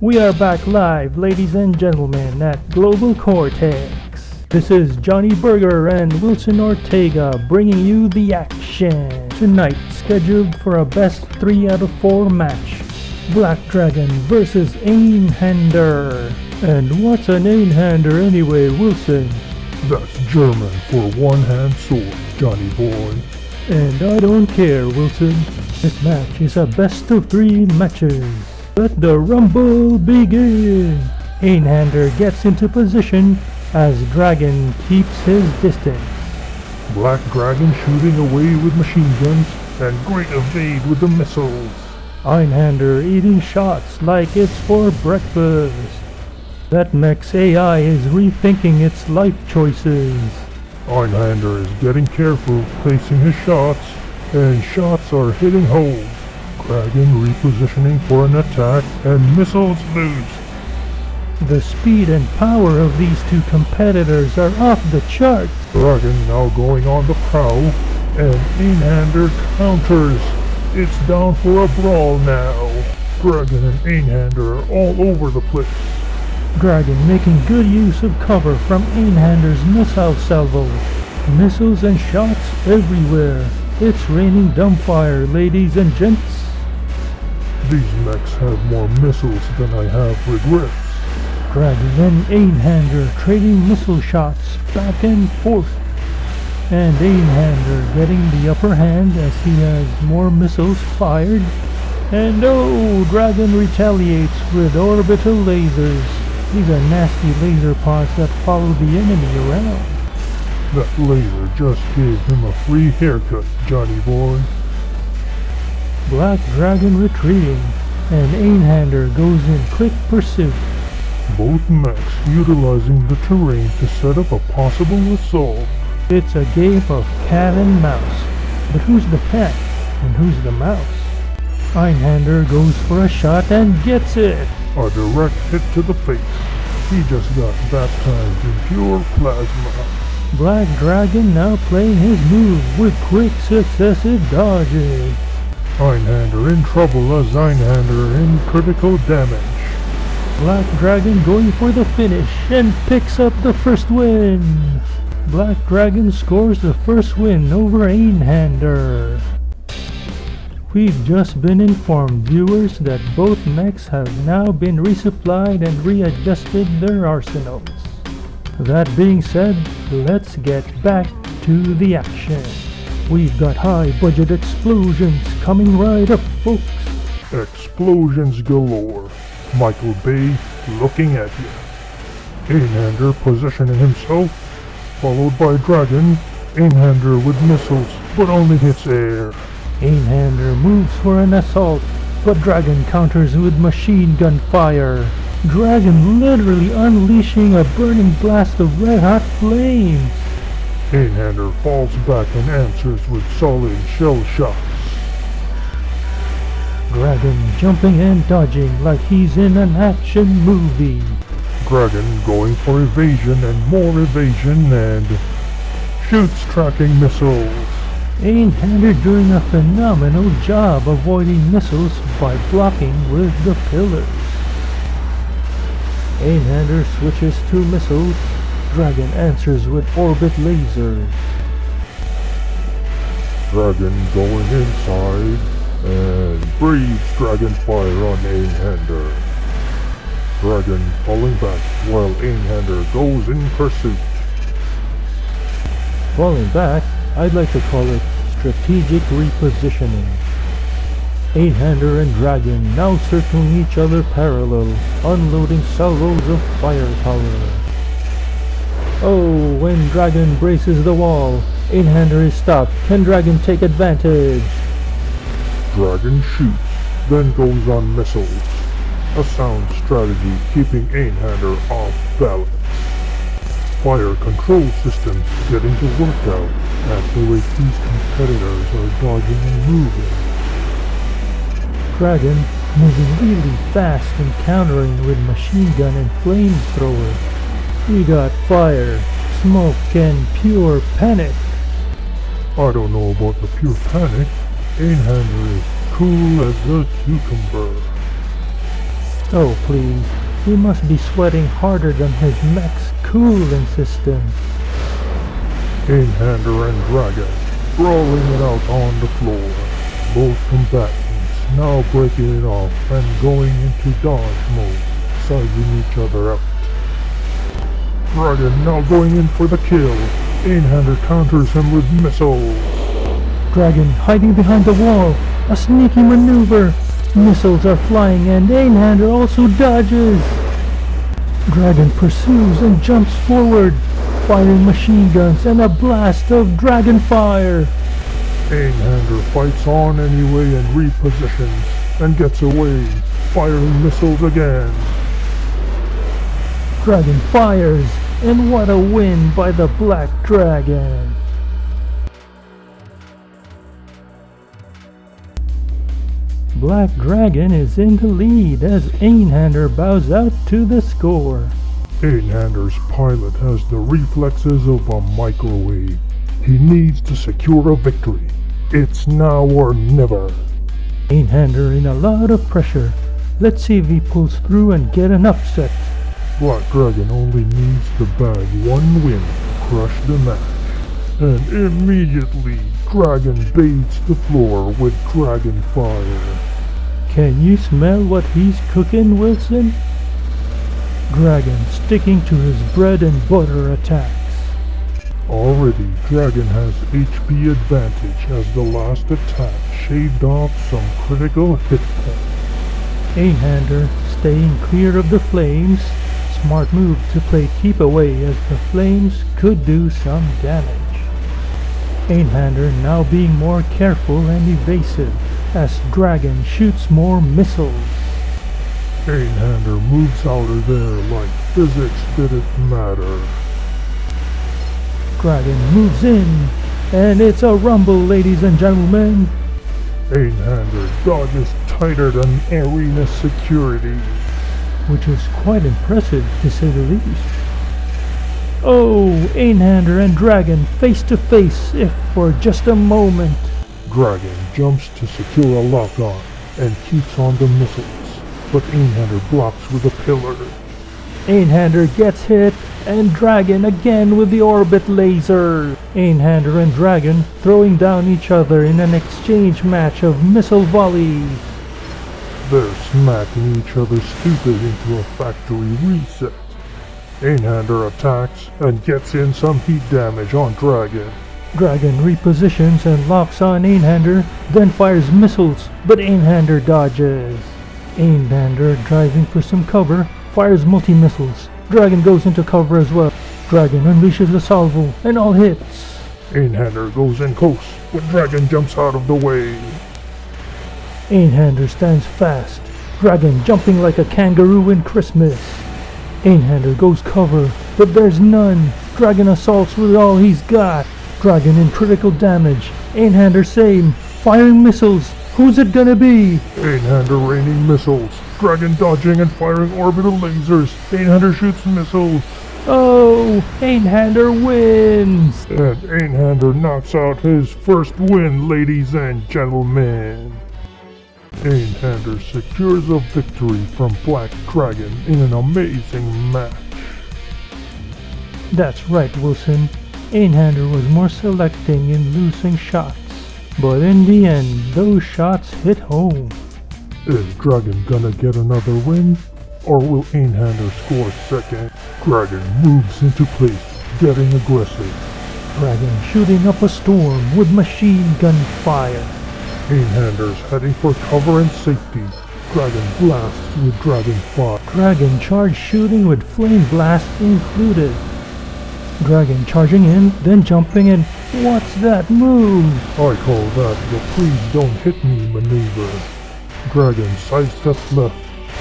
We are back live, ladies and gentlemen, at Global Cortex. This is Johnny Berger and Wilson Ortega bringing you the action. Tonight, scheduled for a best 3 out of 4 match. Black Dragon versus Einhander. And what's an Einhander anyway, Wilson? That's German for one-hand sword, Johnny boy. And I don't care, Wilson. This match is a best of 3 matches. Let the rumble begin! Einhander gets into position as Dragon keeps his distance. Black Dragon shooting away with machine guns and great evade with the missiles. Einhander eating shots like it's for breakfast. That mech's AI is rethinking its life choices. Einhander is getting careful placing his shots, and shots are hitting home. Dragon repositioning for an attack, and missiles loose. The speed and power of these two competitors are off the charts. Dragon now going on the prowl, and Einhander counters. It's down for a brawl now. Dragon and Einhander are all over the place. Dragon making good use of cover from Einhander's missile salvo. Missiles and shots everywhere. It's raining dumbfire, ladies and gents. These mechs have more missiles than I have regrets. Dragon and Einhander trading missile shots back and forth. And Einhander getting the upper hand as he has more missiles fired. And oh, Dragon retaliates with orbital lasers. These are nasty laser pods that follow the enemy around. That laser just gave him a free haircut, Johnny boy. Black Dragon retreating, and Einhander goes in quick pursuit. Both mechs utilizing the terrain to set up a possible assault. It's a game of cat and mouse. But who's the cat and who's the mouse? Einhander goes for a shot and gets it. A direct hit to the face. He just got baptized in pure plasma. Black Dragon now playing his move with quick successive dodges. Einhander in trouble as Einhander in critical damage. Black Dragon going for the finish and picks up the first win. Black Dragon scores the first win over Einhander. We've just been informed, viewers, that both mechs have now been resupplied and readjusted their arsenals. That being said, let's get back to the action. We've got high-budget explosions coming right up, folks. Explosions galore. Michael Bay looking at you. Einhander positioning himself, followed by Dragon. Einhander with missiles, but only hits air. Einhander moves for an assault, but Dragon counters with machine gun fire. Dragon literally unleashing a burning blast of red-hot flames. Einhander falls back and answers with solid shell shots. Dragon jumping and dodging like he's in an action movie. Dragon going for evasion and more evasion and shoots tracking missiles. Einhander doing a phenomenal job avoiding missiles by blocking with the pillars. Einhander switches to missiles. Dragon answers with orbit lasers. Dragon going inside and breathes dragon fire on Einhander. Dragon falling back while Einhander goes in pursuit. Falling back, I'd like to call it strategic repositioning. Einhander and Dragon now circling each other parallel, unloading salvos of firepower. Oh, when Dragon braces the wall, Einhander is stopped. Can Dragon take advantage? Dragon shoots, then goes on missiles. A sound strategy keeping Einhander off balance. Fire control systems getting to work out as the way these competitors are dodging and moving. Dragon moving really fast and countering with machine gun and flamethrower. We got fire, smoke, and pure panic. I don't know about the pure panic. Einhander is cool as a cucumber. Oh please, he must be sweating harder than his mech's cooling system. Einhander and Dragon rolling it out on the floor. Both combatants now breaking it off and going into dodge mode, sizing each other out. Dragon now going in for the kill. Einhander counters him with missiles. Dragon hiding behind the wall, a sneaky maneuver. Missiles are flying and Einhander also dodges. Dragon pursues and jumps forward, firing machine guns and a blast of dragon fire. Einhander fights on anyway and repositions and gets away, firing missiles again. Dragon fires, and what a win by the Black Dragon. Black Dragon is in the lead as Einhander bows out to the score. Einhander's pilot has the reflexes of a microwave. He needs to secure a victory. It's now or never. Einhander in a lot of pressure. Let's see if he pulls through and get an upset. Black Dragon only needs to bag one win to crush the match. And immediately, Dragon bathes the floor with dragon fire. Can you smell what he's cooking, Wilson? Dragon sticking to his bread and butter attacks. Already, Dragon has HP advantage as the last attack shaved off some critical hit points. Einhander staying clear of the flames. Smart move to play keep away as the flames could do some damage. Einhander now being more careful and evasive as Dragon shoots more missiles. Einhander moves out of there like physics didn't matter. Dragon moves in, and it's a rumble, ladies and gentlemen. Einhander dodges tighter than arena security, which is quite impressive to say the least. Oh, Einhander and Dragon face to face if for just a moment. Dragon jumps to secure a lock-on and keeps on the missiles, but Einhander blocks with a pillar. Einhander gets hit, and Dragon again with the orbit laser. Einhander and Dragon throwing down each other in an exchange match of missile volleys. They're smacking each other stupid into a factory reset. Einhander attacks and gets in some heat damage on Dragon. Dragon repositions and locks on Einhander, then fires missiles, but Einhander dodges. Einhander driving for some cover, fires multi-missiles. Dragon goes into cover as well. Dragon unleashes a salvo and all hits. Einhander goes in close when Dragon jumps out of the way. Einhander stands fast, Dragon jumping like a kangaroo in Christmas. Einhander goes cover, but there's none. Dragon assaults with all he's got. Dragon in critical damage. Einhander same, firing missiles. Who's it gonna be? Einhander raining missiles. Dragon dodging and firing orbital lasers. Einhander shoots missiles. Oh, Einhander wins! And Einhander knocks out his first win, ladies and gentlemen. Einhander secures a victory from Black Dragon in an amazing match. That's right, Wilson. Einhander was more selecting in losing shots. But in the end, those shots hit home. Is Dragon gonna get another win? Or will Einhander score second? Dragon moves into place, getting aggressive. Dragon shooting up a storm with machine gun fire. Einhander's heading for cover and safety. Dragon blasts with dragon fire. Dragon charge shooting with flame blast included. Dragon charging in, then jumping in. What's that move? I call that the please don't hit me maneuver. Dragon sidesteps left,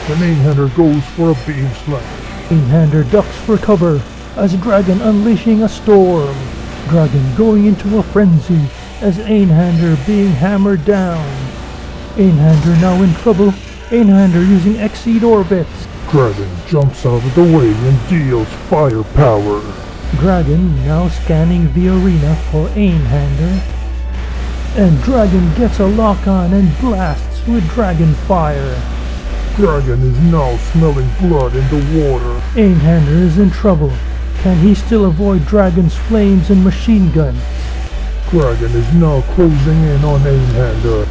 and Einhander goes for a beam slash. Einhander ducks for cover as Dragon unleashing a storm. Dragon going into a frenzy as Einhander being hammered down. Einhander now in trouble. Einhander using exceed orbits. Dragon jumps out of the way and deals firepower. Dragon now scanning the arena for Einhander. And Dragon gets a lock on and blasts with dragon fire. Dragon is now smelling blood in the water. Einhander is in trouble. Can he still avoid Dragon's flames and machine guns? Dragon is now closing in on Einhander.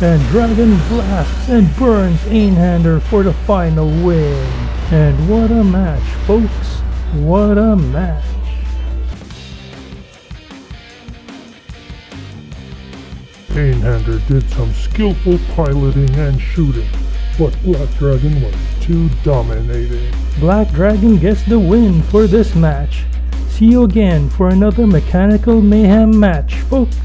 And Dragon blasts and burns Einhander for the final win. And what a match, folks. What a match. Einhander did some skillful piloting and shooting, but Black Dragon was too dominating. Black Dragon gets the win for this match. See you again for another Mechanical Mayhem match, folks.